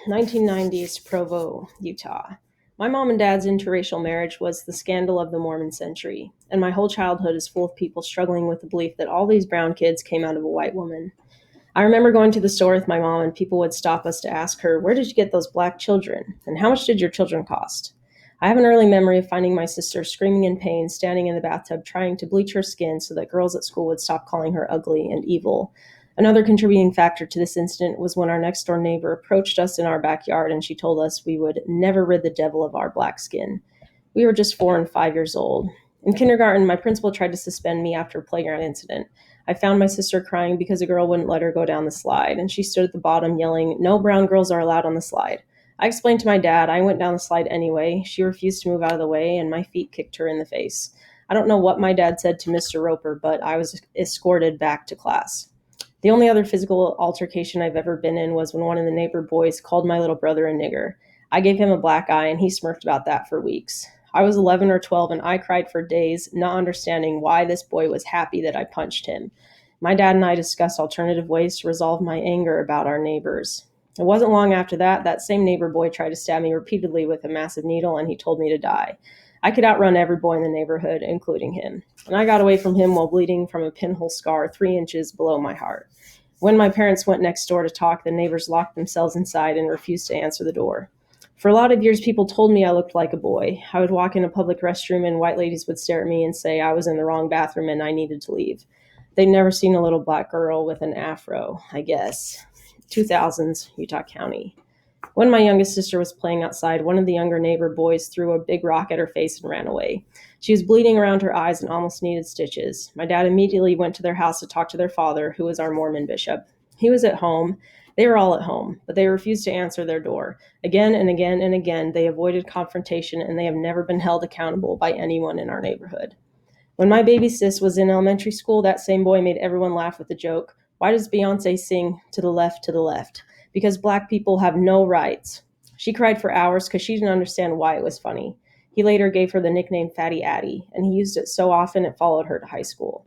1990s, Provo, Utah. My mom and dad's interracial marriage was the scandal of the Mormon century, and my whole childhood is full of people struggling with the belief that all these brown kids came out of a white woman. I remember going to the store with my mom, and people would stop us to ask her, "Where did you get those black children? And how much did your children cost?" I have an early memory of finding my sister screaming in pain, standing in the bathtub trying to bleach her skin so that girls at school would stop calling her ugly and evil. Another contributing factor to this incident was when our next door neighbor approached us in our backyard and she told us we would never rid the devil of our black skin. We were just 4 and 5 years old. In kindergarten, my principal tried to suspend me after a playground incident. I found my sister crying because a girl wouldn't let her go down the slide, and she stood at the bottom yelling, "No brown girls are allowed on the slide." I explained to my dad I went down the slide anyway. She refused to move out of the way, and my feet kicked her in the face. I don't know what my dad said to Mr. Roper, but I was escorted back to class. The only other physical altercation I've ever been in was when one of the neighbor boys called my little brother a nigger. I gave him a black eye, and he smirked about that for weeks. I was 11 or 12, and I cried for days, not understanding why this boy was happy that I punched him. My dad and I discussed alternative ways to resolve my anger about our neighbors. It wasn't long after that, that same neighbor boy tried to stab me repeatedly with a massive needle, and he told me to die. I could outrun every boy in the neighborhood, including him. And I got away from him while bleeding from a pinhole scar 3 inches below my heart. When my parents went next door to talk, the neighbors locked themselves inside and refused to answer the door. For a lot of years, people told me I looked like a boy. I would walk in a public restroom and white ladies would stare at me and say I was in the wrong bathroom and I needed to leave. They'd never seen a little black girl with an afro, I guess. 2000s, Utah County. When my youngest sister was playing outside, one of the younger neighbor boys threw a big rock at her face and ran away. She was bleeding around her eyes and almost needed stitches. My dad immediately went to their house to talk to their father, who was our Mormon bishop. He was at home. They were all at home, but they refused to answer their door. Again and again and again, they avoided confrontation, and they have never been held accountable by anyone in our neighborhood. When my baby sis was in elementary school, that same boy made everyone laugh with the joke, "Why does Beyonce sing to the left, to the left? Because black people have no rights." She cried for hours because she didn't understand why it was funny. He later gave her the nickname Fatty Addie, and he used it so often it followed her to high school.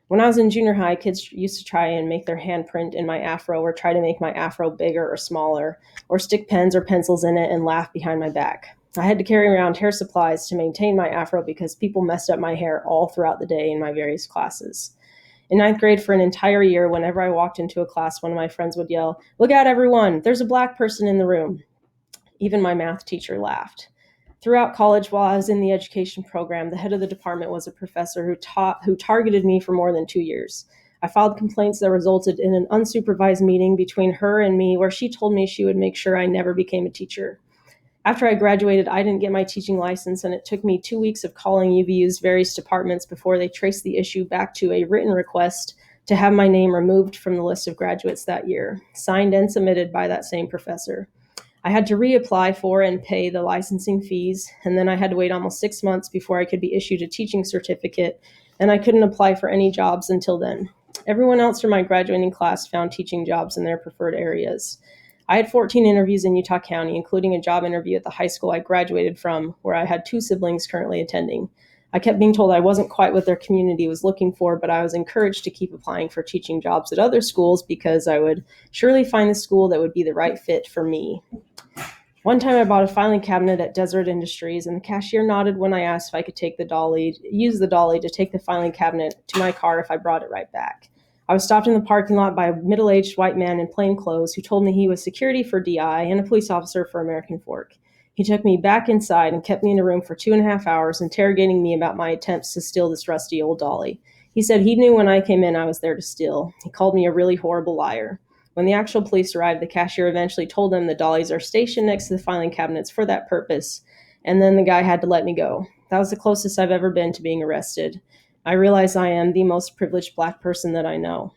When I was in junior high, kids used to try and make their handprint in my afro or try to make my afro bigger or smaller, or stick pens or pencils in it and laugh behind my back. I had to carry around hair supplies to maintain my afro because people messed up my hair all throughout the day in my various classes. In ninth grade, for an entire year, whenever I walked into a class, one of my friends would yell, "Look out, everyone, there's a black person in the room." Even my math teacher laughed. Throughout college, while I was in the education program, the head of the department was a professor who targeted me for more than 2 years. I filed complaints that resulted in an unsupervised meeting between her and me where she told me she would make sure I never became a teacher. After I graduated, I didn't get my teaching license, and it took me 2 weeks of calling UVU's various departments before they traced the issue back to a written request to have my name removed from the list of graduates that year, signed and submitted by that same professor. I had to reapply for and pay the licensing fees, and then I had to wait almost 6 months before I could be issued a teaching certificate, and I couldn't apply for any jobs until then. Everyone else from my graduating class found teaching jobs in their preferred areas. I had 14 interviews in Utah County, including a job interview at the high school I graduated from, where I had 2 siblings currently attending. I kept being told I wasn't quite what their community was looking for, but I was encouraged to keep applying for teaching jobs at other schools because I would surely find the school that would be the right fit for me. One time I bought a filing cabinet at Desert Industries, and the cashier nodded when I asked if I could use the dolly to take the filing cabinet to my car if I brought it right back. I was stopped in the parking lot by a middle-aged white man in plain clothes who told me he was security for DI and a police officer for American Fork. He took me back inside and kept me in a room for 2.5 hours, interrogating me about my attempts to steal this rusty old dolly. He said he knew when I came in I was there to steal. He called me a really horrible liar. When the actual police arrived, the cashier eventually told them the dollies are stationed next to the filing cabinets for that purpose, and then the guy had to let me go. That was the closest I've ever been to being arrested. I realize I am the most privileged black person that I know.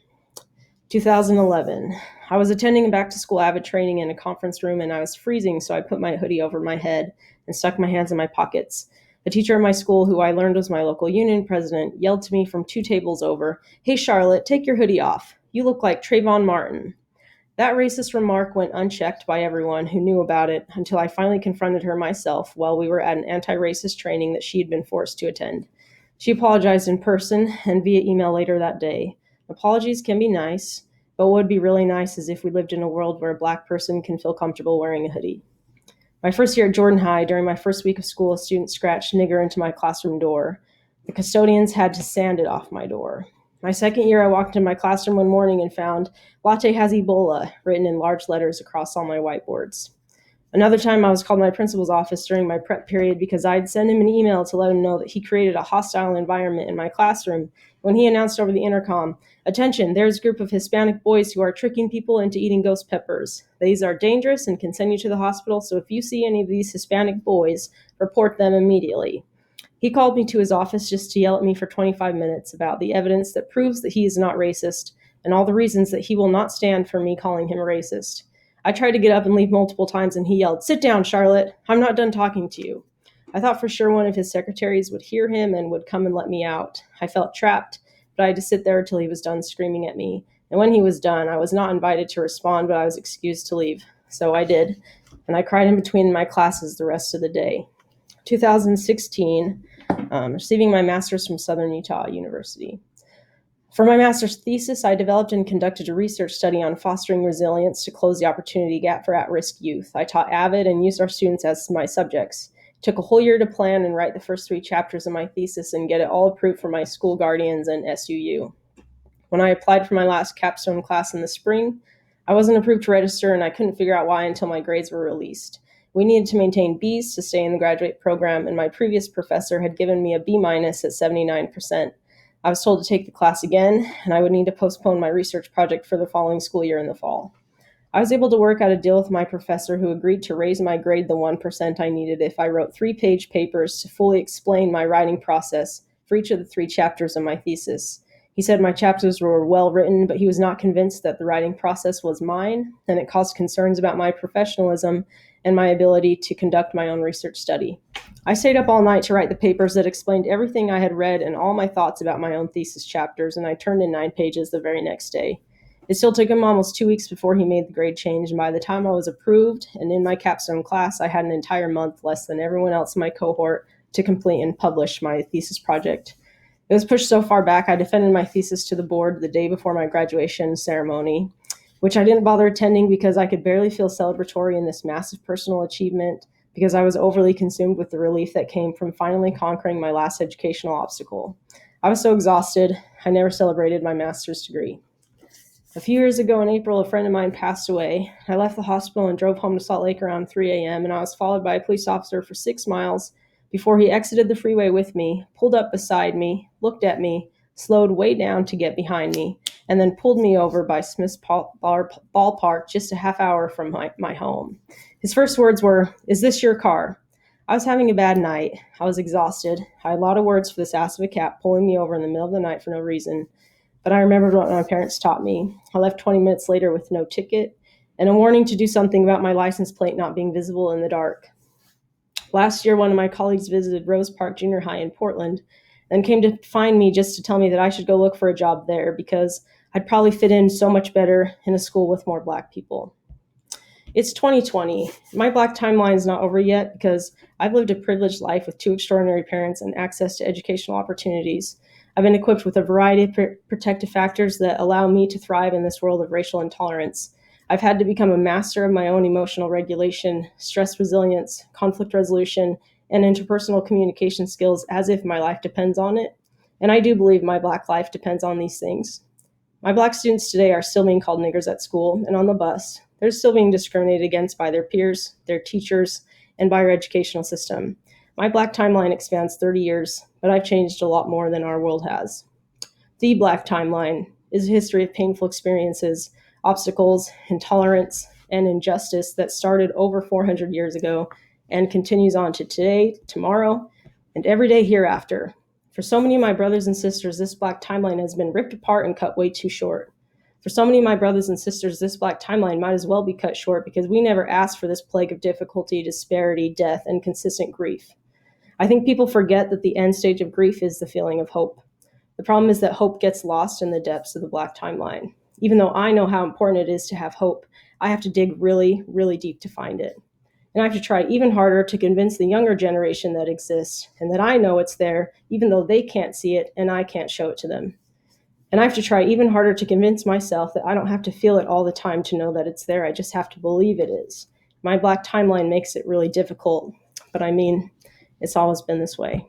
2011. I was attending a back-to-school AVID training in a conference room, and I was freezing, so I put my hoodie over my head and stuck my hands in my pockets. A teacher at my school, who I learned was my local union president, yelled to me from 2 tables over, "Hey, Charlotte, take your hoodie off. You look like Trayvon Martin." That racist remark went unchecked by everyone who knew about it until I finally confronted her myself while we were at an anti-racist training that she had been forced to attend. She apologized in person and via email later that day. Apologies can be nice, But what would be really nice is if we lived in a world where a black person can feel comfortable wearing a hoodie. My first year at Jordan High, during my first week of school, a student scratched nigger into my classroom door. The custodians had to sand it off my door. My second year, I walked into my classroom one morning and found "Latte has Ebola" written in large letters across all my whiteboards. Another time, I was called to my principal's office during my prep period because I'd sent him an email to let him know that he created a hostile environment in my classroom when he announced over the intercom, "Attention, there's a group of Hispanic boys who are tricking people into eating ghost peppers. These are dangerous and can send you to the hospital, so if you see any of these Hispanic boys, report them immediately." He called me to his office just to yell at me for 25 minutes about the evidence that proves that he is not racist and all the reasons that he will not stand for me calling him a racist. I tried to get up and leave multiple times, and he yelled, "Sit down, Charlotte. I'm not done talking to you." I thought for sure one of his secretaries would hear him and would come and let me out. I felt trapped, but I had to sit there until he was done screaming at me. And when he was done, I was not invited to respond, but I was excused to leave. So I did, and I cried in between my classes the rest of the day. 2016, receiving my master's from Southern Utah University. For my master's thesis, I developed and conducted a research study on fostering resilience to close the opportunity gap for at-risk youth. I taught AVID and used our students as my subjects. It took a whole year to plan and write the first 3 chapters of my thesis and get it all approved for my school guardians and SUU. When I applied for my last capstone class in the spring, I wasn't approved to register, and I couldn't figure out why until my grades were released. We needed to maintain Bs to stay in the graduate program, and my previous professor had given me a B- at 79%. I was told to take the class again, and I would need to postpone my research project for the following school year in the fall. I was able to work out a deal with my professor, who agreed to raise my grade the 1% I needed if I wrote 3-page papers to fully explain my writing process for each of the 3 chapters of my thesis. He said my chapters were well written, but he was not convinced that the writing process was mine, and it caused concerns about my professionalism and my ability to conduct my own research study. I stayed up all night to write the papers that explained everything I had read and all my thoughts about my own thesis chapters, and I turned in 9 pages the very next day. It still took him almost 2 weeks before he made the grade change, and by the time I was approved and in my capstone class, I had an entire month less than everyone else in my cohort to complete and publish my thesis project. It was pushed so far back, I defended my thesis to the board the day before my graduation ceremony, which I didn't bother attending because I could barely feel celebratory in this massive personal achievement because I was overly consumed with the relief that came from finally conquering my last educational obstacle. I was so exhausted, I never celebrated my master's degree. A few years ago in April, a friend of mine passed away. I left the hospital and drove home to Salt Lake around 3 a.m., and I was followed by a police officer for 6 miles before he exited the freeway with me, pulled up beside me, looked at me, slowed way down to get behind me, and then pulled me over by Smith's Ballpark just a half hour from my home. His first words were, "Is this your car?" I was having a bad night. I was exhausted. I had a lot of words for this ass of a cat pulling me over in the middle of the night for no reason. But I remembered what my parents taught me. I left 20 minutes later with no ticket and a warning to do something about my license plate not being visible in the dark. Last year, one of my colleagues visited Rose Park Junior High in Portland and came to find me just to tell me that I should go look for a job there because I'd probably fit in so much better in a school with more Black people. It's 2020. My Black timeline is not over yet because I've lived a privileged life with 2 extraordinary parents and access to educational opportunities. I've been equipped with a variety of protective factors that allow me to thrive in this world of racial intolerance. I've had to become a master of my own emotional regulation, stress resilience, conflict resolution, and interpersonal communication skills as if my life depends on it. And I do believe my Black life depends on these things. My Black students today are still being called niggers at school and on the bus. They're still being discriminated against by their peers, their teachers, and by our educational system. My Black timeline expands 30 years, but I've changed a lot more than our world has. The Black timeline is a history of painful experiences, obstacles, intolerance, and injustice that started over 400 years ago and continues on to today, tomorrow, and every day hereafter. For so many of my brothers and sisters, this Black timeline has been ripped apart and cut way too short. For so many of my brothers and sisters, this Black timeline might as well be cut short because we never asked for this plague of difficulty, disparity, death, and consistent grief. I think people forget that the end stage of grief is the feeling of hope. The problem is that hope gets lost in the depths of the Black timeline. Even though I know how important it is to have hope, I have to dig really, really deep to find it. And I have to try even harder to convince the younger generation that exists and that I know it's there, even though they can't see it and I can't show it to them. And I have to try even harder to convince myself that I don't have to feel it all the time to know that it's there. I just have to believe it is. My black timeline makes it really difficult, but I mean, it's always been this way.